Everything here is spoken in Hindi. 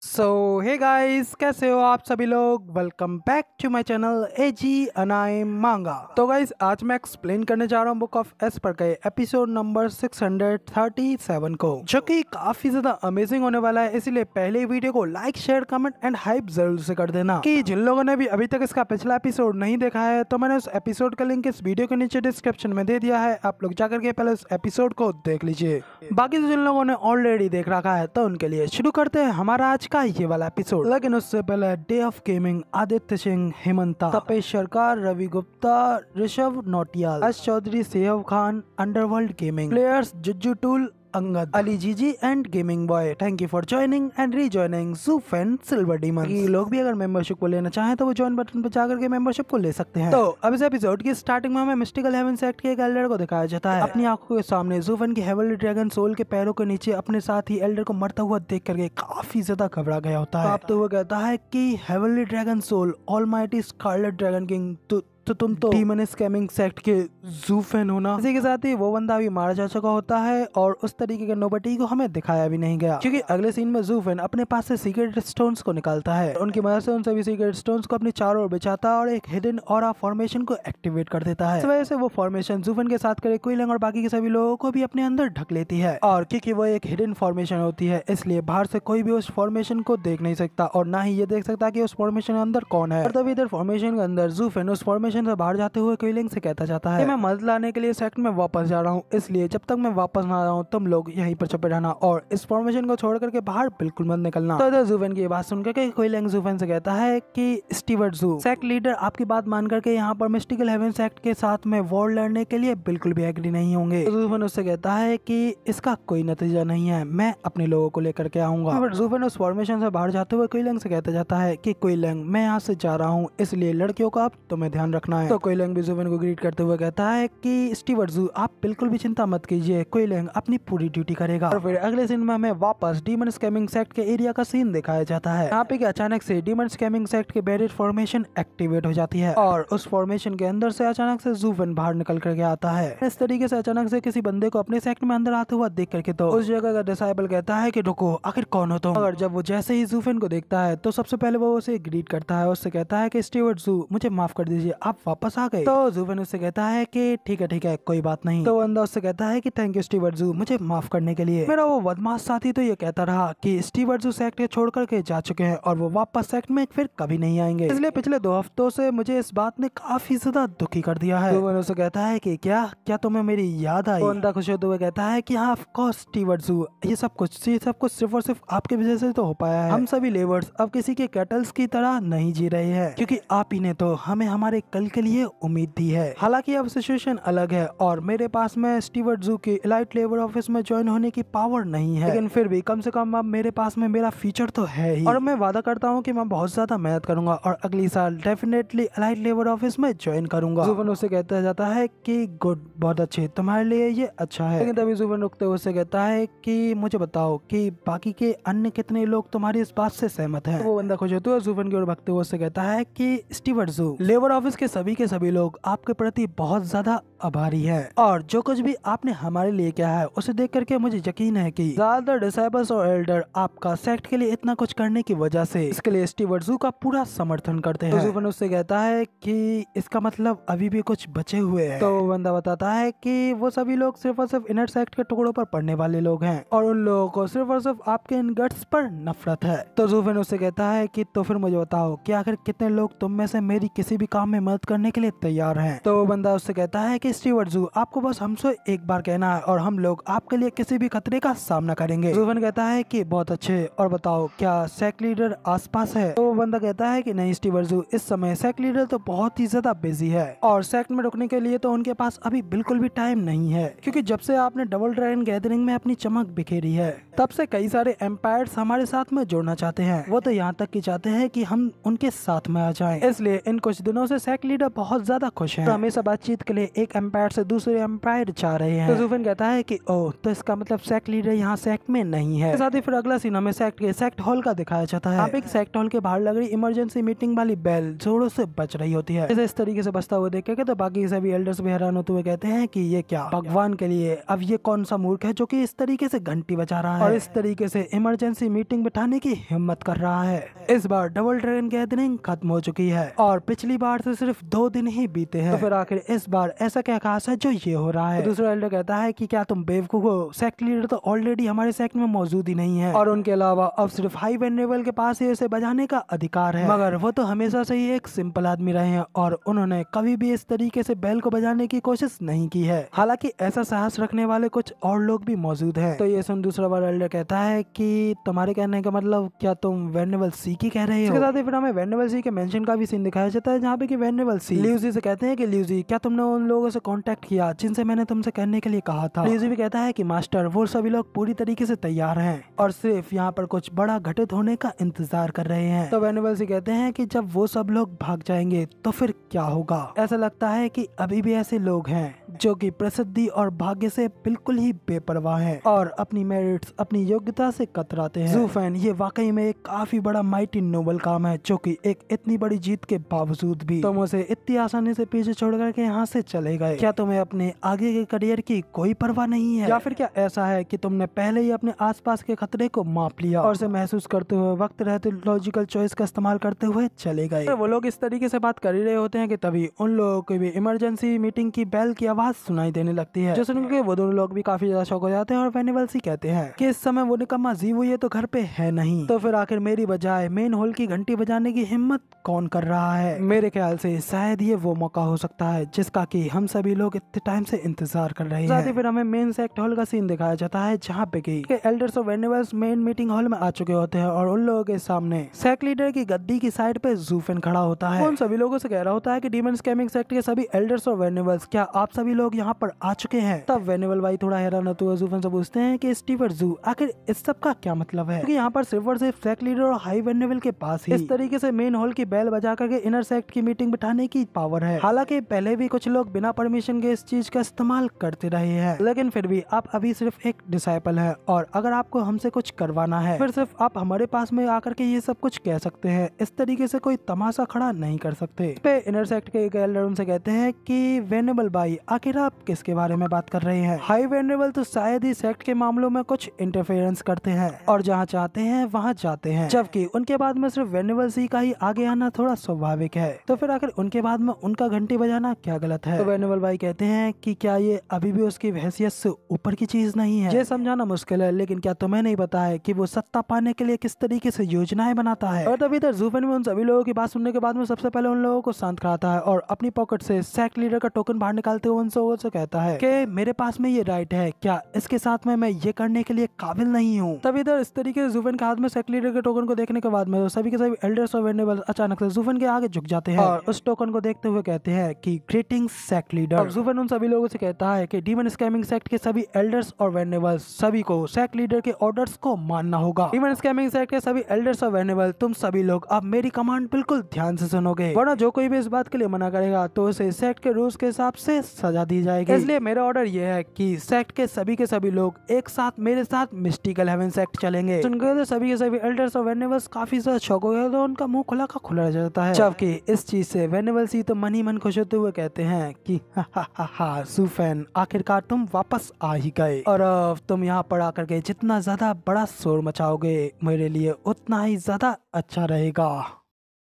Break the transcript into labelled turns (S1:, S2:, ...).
S1: हे गाइस, कैसे हो आप सभी लोग। Welcome back to my channel एजी अनाई मांगा। तो गाइस, आज मैं एक्सप्लेन करने जा रहा हूँ बुक ऑफ एस पर के एपिसोड नंबर 637 को, जो कि काफी ज्यादा अमेजिंग होने वाला है। इसीलिए पहले वीडियो को like, share, comment and hype जरूर से कर देना। कि जिन लोगों ने भी अभी तक इसका पिछला एपिसोड नहीं देखा है, तो मैंने उस एपिसोड का लिंक इस वीडियो के नीचे डिस्क्रिप्शन में दे दिया है। आप लोग जाकर के पहले उस एपिसोड को देख लीजिए। बाकी जिन लोगों ने ऑलरेडी देख रखा है, तो उनके लिए शुरू करते हैं हमारा आज का ये वाला एपिसोड। लेकिन उससे पहले day of gaming, Aditya Singh, Hemanta, Tapesh Sarkar, Ravi Gupta, Rishabh Notiyal, Ash Chaudhary, Sehav Khan, underworld gaming players, Jujju tool, Angad, Ali GG and gaming boy, thank you for joining and rejoining जूफ एंड सिल्वर डीमन। ये लोग भी अगर मेंबरशिप को लेना चाहें तो वो ज्वाइन बटन पर जाकर के मेंबरशिप को ले सकते हैं। तो अब इस एपिसोड की स्टार्टिंग में हमें मिस्टिकल हेवन सेक्ट के एक एल्डर को दिखाया जाता है। अपनी आंखों के सामने जूफन की हेवनली ड्रैगन सोल के पैरों के नीचे अपने साथ ही एल्डर को मरता हुआ देख करके काफी ज्यादा घबरा गया होता है। तो वो कहता है कि heavenly dragon soul, almighty scarlet dragon king, तो तुम तो डीमन स्कैमिंग सेक्ट के जूफन हो ना। इसी के साथ ही वो बंदा भी मारा जा चुका होता है और उस तरीके के नोबटी को हमें दिखाया भी नहीं गया, क्योंकि अगले सीन में जूफन अपने पास से सीक्रेट स्टोन्स को निकालता है। उनकी मदद से उन सभी सीक्रेट स्टोन्स को अपने चारों ओर बिछाता है और एक हिडन ऑरा फॉर्मेशन को एक्टिवेट कर देता है। इस वजह से वो फॉर्मेशन जूफन के साथ करे क्विलिंग और बाकी के सभी लोगों को भी अपने अंदर ढक लेती है। और क्योंकि वो एक हिडन फॉर्मेशन होती है, इसलिए बाहर से कोई भी उस फॉर्मेशन को देख नहीं सकता और ना ही ये देख सकता कि उस फॉर्मेशन के अंदर कौन है। और तभी इधर फॉर्मेशन के अंदर जूफन उस फॉर्मेशन से बाहर जाते हुए क्विलिंग से कहता जाता है कि मैं मदद लाने के लिए सेक्ट में वापस जा रहा हूँ, इसलिए जब तक मैं वापस ना आ रहा हूँ तुम लोग यहीं पर छुपे रहना और इस फॉर्मेशन को छोड़ करके बाहर बिल्कुल मत निकलना। तो इधर जूफन की बात सुनकर के क्विलिंग जूफन से कहता है कि स्टीवर्ट जू, सेक्ट लीडर आपकी बात मान करके यहाँ पर मिस्टिकल हेवन सेक्ट के साथ में वॉर लड़ने के लिए बिल्कुल भी एग्री नहीं होंगे। तो जूफन उससे कहता है कि इसका कोई नतीजा नहीं है, मैं अपने लोगों को लेकर के आऊंगा। जूफन उस फॉर्मेशन से बाहर जाते हुए क्विलिंग से कहता जाता है कि क्विलिंग, मैं यहाँ से जा रहा हूँ, इसलिए लड़कियों का अब तुम्हें ध्यान रखना है। तो क्विलिंग भी जूफन को ग्रीट करते हुए कहता है कि स्टीवर्ट जू, आप बिल्कुल भी चिंता मत कीजिए, क्विलिंग अपनी पूरी ड्यूटी करेगा। और फिर अगले सीन में हमें वापस डीमन स्कैमिंग सेक्ट के एरिया का सीन दिखाया जाता है। यहाँ पे अचानक से डीमन स्कैमिंग सेक्ट के बैरियर फॉर्मेशन एक्टिवेट हो जाती है और उस फॉर्मेशन के अंदर से अचानक से जूफन बाहर निकल करके आता है। इस तरीके से अचानक से किसी बंदे को अपने सेक्ट में अंदर आते हुआ देख करके तो उस जगह का डिसाइबल कहता है कि रुको, आखिर कौन हो तुम। और जब वो जैसे ही जूफन को देखता है तो सबसे पहले वो उसे ग्रीट करता है, उससे कहता है कि स्टीवर्ट जू, मुझे माफ कर दीजिए, आप वापस आ गए। तो जूफन उससे कहता है कि ठीक है, कोई बात नहीं। तो बंदा उससे कहता है कि थैंक यू स्टीवर्ट जू, मुझे माफ करने के लिए। मेरा वो बदमाश साथी तो ये कहता रहा कि स्टीवर्ट जू सेक्ट छोड़ करके जा चुके हैं और वो वापस सेक्ट में फिर कभी नहीं आएंगे, इसलिए पिछले 2 हफ्तों से मुझे इस बात ने काफी ज्यादा दुखी कर दिया है। तो उससे कहता है कि क्या तुम्हें मेरी याद आई। बंदा खुश होते हुए कहता है कि हाँ, ऑफ कोर्स स्टीवर्ट जू, ये सब कुछ सिर्फ और सिर्फ आपके वजह से तो हो पाया है। हम सभी लेबर्स अब किसी के कैटल्स की तरह नहीं जी रहे हैं, क्योंकि आप ही ने तो हमें हमारे कल के लिए उम्मीद दी है। हालांकि अब सिचुएशन अलग है और मेरे पास में स्टीवर्ट जू के एलाइट लेबर ऑफिस में ज्वाइन होने की पावर नहीं है, लेकिन फिर भी कम से कम अब मेरे पास में मेरा फ्यूचर तो है ही। और मैं वादा करता हूँ कि मैं बहुत ज्यादा मेहनत करूंगा और अगली साल डेफिनेटली एलाइट लेबर ऑफिस में ज्वाइन करूंगा। जुबन उससे कहता जाता है कि गुड, बहुत अच्छे, तुम्हारे लिए ये अच्छा है। लेकिन तभी जुबन रुकते हुए उससे कहता है कि मुझे बताओ कि बाकी के अन्य कितने लोग तुम्हारी इस बात से सहमत हैं। वो बंदा खुश होते हुए जुबन की ओर भगते हुए उससे कहता है कि स्टीवर्ट जू, लेबर ऑफिस के सभी लोग आपके प्रति बहुत ज्यादा आभारी है और जो कुछ भी आपने हमारे लिए किया है उसे देख करके मुझे यकीन है कि ज्यादातर डिसाइबल्स और एल्डर आपका सेक्ट के लिए इतना कुछ करने की वजह से इसके लिए स्टीवर्ट जू का पूरा समर्थन करते हैं। तो जुबन उससे कहता है कि इसका मतलब अभी भी कुछ बचे हुए हैं। तो वो बंदा बताता है कि वो सभी लोग सिर्फ और सिर्फ इनर सेक्ट के टुकड़ों पर पड़ने वाले लोग हैं और उन लोगों को सिर्फ और सिर्फ आपके इन गट्स पर नफरत है। तो जुबन उससे कहता है कि तो फिर मुझे बताओ कि आखिर कितने लोग तुम में से मेरी किसी भी काम में मदद करने के लिए तैयार हैं। तो वो बंदा उससे कहता है कि स्टीवर्ट जू, आपको बस हमसे एक बार कहना है और हम लोग आपके लिए किसी भी खतरे का सामना करेंगे। जुबन कहता है कि बहुत अच्छे, और बताओ क्या सेक्ट लीडर आसपास है। तो वो बंदा कहता है कि नहीं स्टीवर्ट जू, इस समय सेक्ट लीडर तो बहुत ही ज्यादा बिजी है और सेक्ट में रुकने के लिए तो उनके पास अभी बिल्कुल भी टाइम नहीं है, क्योंकि जब से आपने डबल ड्रैगन गैदरिंग में अपनी चमक बिखेरी है तब से कई सारे एम्पायर्स हमारे साथ में जुड़ना चाहते हैं। वो तो यहाँ तक कि चाहते हैं कि हम उनके साथ में आ जाएं। इसलिए इन कुछ दिनों से सेक्ट लीडर बहुत ज्यादा खुश हैं। हमेशा बातचीत के लिए एक एम्पायर से दूसरे एम्पायर जा रहे हैं। तो ज़ूफेन कहता है कि ओह, तो इसका मतलब सेक्ट लीडर यहाँ सेक्ट में नहीं है। साथ ही फिर अगला सीन हमें सेक्ट हॉल का दिखाया जाता है। यहाँ पे सेक्ट हॉल के बाहर लग रही इमरजेंसी मीटिंग वाली बेल जोरों से बज रही होती है। इस तरीके से बजता हुआ देखेंगे तो बाकी सभी एल्डर्स भी हैरान होते हुए कहते हैं कि ये क्या भगवान के लिए अब ये कौन सा मूर्ख है जो कि इस तरीके से घंटी बजा रहा है और इस तरीके से इमरजेंसी मीटिंग बिठाने की हिम्मत कर रहा है। इस बार डबल ड्रैगन गैदरिंग खत्म हो चुकी है और पिछली बार से सिर्फ 2 दिन ही बीते हैं। तो फिर आखिर इस बार ऐसा क्या खास है जो ये हो रहा है। तो दूसरा एल्डर कहता है कि क्या तुम बेवकूफ हो, सेक्ट लीडर तो ऑलरेडी हमारे सेक्ट में मौजूद ही नहीं है और उनके अलावा अब सिर्फ हाई वेनेबल के पास ही इसे बजाने का अधिकार है। मगर वो तो हमेशा से ही एक सिंपल आदमी रहे हैं और उन्होंने कभी भी इस तरीके से बेल को बजाने की कोशिश नहीं की है। हालांकि ऐसा साहस रखने वाले कुछ और लोग भी मौजूद हैं। तो ये सुन दूसरा बार एल्डर कहता है कि तुम्हारे कहने का मतलब क्या तुम वेनेबल सी की कह रहे हो। इसके साथ ही फिर हमें वेनेबल सी के मेंशन का भी सीन दिखाया जाता है जहाँ पे कि वेनेबल सी ल्यूजी से कहते हैं कि ल्यूजी क्या तुमने उन लोगों से कांटेक्ट किया जिनसे मैंने तुमसे कहने के लिए कहा था। ल्यूजी भी कहता है कि मास्टर वो सभी लोग पूरी तरीके से तैयार हैं और सिर्फ यहाँ पर कुछ बड़ा घटित होने का इंतजार कर रहे हैं। तो वेनेबल सी कहते हैं कि जब वो सब लोग भाग जाएंगे तो फिर क्या होगा। ऐसा लगता है कि अभी भी ऐसे लोग हैं जो कि प्रसिद्धि और भाग्य से बिल्कुल ही बेपरवाह हैं और अपनी मेरिट्स अपनी योग्यता से कतराते हैं। ज़ूफेन ये वाकई में एक काफी बड़ा माइटी नोबल काम है जो कि एक इतनी बड़ी जीत के बावजूद भी तुम उसे इतनी आसानी से पीछे छोड़ करके यहाँ से चले गए। क्या तुम्हें अपने आगे के करियर की कोई परवाह नहीं है या फिर क्या ऐसा है कि तुमने पहले ही अपने आसपास के खतरे को माप लिया और उसे महसूस करते हुए वक्त रहते लॉजिकल चॉइस का इस्तेमाल करते हुए चले गए। वो लोग इस तरीके से बात कर ही रहे होते हैं कि तभी उन लोगों को भी इमरजेंसी मीटिंग की बेल की आवाज सुनाई देने लगती है जो सुनकर वो दोनों लोग भी काफी ज्यादा शॉक हो जाते हैं और वेनेबल सी कहते हैं कि इस समय वो निकम्मा जीवो ये तो घर पे है नहीं। तो फिर आखिर मेरी बजाय मेन हॉल की घंटी बजाने की हिम्मत कौन कर रहा है। मेरे ख्याल से शायद ये वो मौका हो सकता है जिसका कि हम सभी लोग इतने टाइम से इंतजार कर रहे हैं। साथ ही फिर हमें मेन सेक्ट हॉल का सीन दिखाया जाता है जहाँ पे कि एल्डर्स और वेनेबल्स मेन मीटिंग हॉल में आ चुके होते हैं और उन लोगों के सामने सेक्ट लीडर की गद्दी की साइड पे ज़ूफेन खड़ा होता है। उन सभी लोगों से कह रहा होता है कि डीमन स्कैमिंग सेक्ट के सभी एल्डर्स और वेनेबल्स क्या आप सभी लोग यहाँ पर आ चुके हैं। तब वेनेबल भाई थोड़ा हैरान होते हुए ज़ूफेन से पूछते हैं कि स्टीवर ज़ू आखिर इस सब का क्या मतलब है, क्योंकि यहाँ पर सिर्फ और सिर्फ सेक्ट लीडर और हाई वेनेबल के पास ही इस तरीके से मेन हॉल की बेल बजा करके इनर सेक्ट की मीटिंग बिठाने की पावर है। हालांकि पहले भी कुछ लोग बिना परमिशन के इस चीज का इस्तेमाल करते रहे हैं, लेकिन फिर भी आप अभी सिर्फ एक डिसाइपल है और अगर आपको हमसे कुछ करवाना है फिर सिर्फ आप हमारे पास में आकर के ये सब कुछ कह सकते हैं। इस तरीके से कोई तमाशा खड़ा नहीं कर सकते। इस पे इनर सेक्ट के एक एल्डर उनसे कहते हैं कि वेनेबल भाई आखिर आप किसके बारे में बात कर रहे हैं। हाई वेनेबल तो शायद ही सेक्ट के मामलों में कुछ इंटरफेरेंस करते हैं और जहाँ चाहते हैं वहाँ जाते हैं, जबकि उनके बाद में सिर्फ वेनेबल सी का ही आगे आना थोड़ा स्वाभाविक है। तो फिर आखिर उनके बाद में उनका घंटी बजाना क्या गलत है। तो वेनेबल भाई कहते हैं कि क्या ये अभी भी उसकी हैसियत से ऊपर की चीज नहीं है। ये समझाना मुश्किल है, लेकिन क्या तुम्हें नहीं पता है कि वो सत्ता पाने के लिए किस तरीके से योजनाएं बनाता है। और तभी तक ज़ूफेन में उन सभी लोगों की बात सुनने के बाद में सबसे पहले उन लोगों को शांत कराता है और अपनी पॉकेट से सेक्ट लीडर का टोकन बाहर निकालते हुए उनसे कहता है कि मेरे पास में ये राइट है, क्या इसके साथ में मैं ये करने के लिए काबिल नहीं हूँ। तभी इधर इस तरीके से ज़ूफेन के हाथ में सेक्ट लीडर के टोकन को देखने के बाद में सभी के सभी एल्डर्स और वेनेबल अचानक से ज़ूफेन के आगे झुक जाते हैं और उस टोकन को देखते हुए कहते हैं कि ग्रीटिंग्स सेक्ट लीडर। ज़ूफेन उन सभी लोगों से कहता है कि डीमन स्कैमिंग सेक्ट के सभी एल्डर्स और वेनेबल्स सभी को सेक्ट लीडर के ऑर्डर्स को मानना होगा। डीमन स्कैमिंग सेक्ट के सभी एल्डर्स और वेनेबल तुम सभी लोग अब मेरी कमांड बिल्कुल ध्यान से सुनोगे, वरना जो कोई भी इस बात के लिए मना करेगा तो उसे सेक्ट के रूल्स के हिसाब से सजा दी जाएगी। इसलिए मेरा ऑर्डर ये है कि सेक्ट के सभी लोग एक साथ मेरे साथ मिस्टिकल हेवन सेक्ट चलेंगे। सुनकर सभी के सभी एल्डर्स और वेनेबल्स काफी ज्यादा शौक हो गए तो उनका मुंह खुला का खुला रह जाता है, जबकि इस चीज से वेनेबल सी तो मन ही मन खुश होते हुए कहते हैं कि हा ज़ूफेन आखिरकार तुम वापस आ ही गए और अब तुम यहाँ पर आकर के जितना ज्यादा बड़ा शोर मचाओगे मेरे लिए उतना ही ज्यादा अच्छा रहेगा।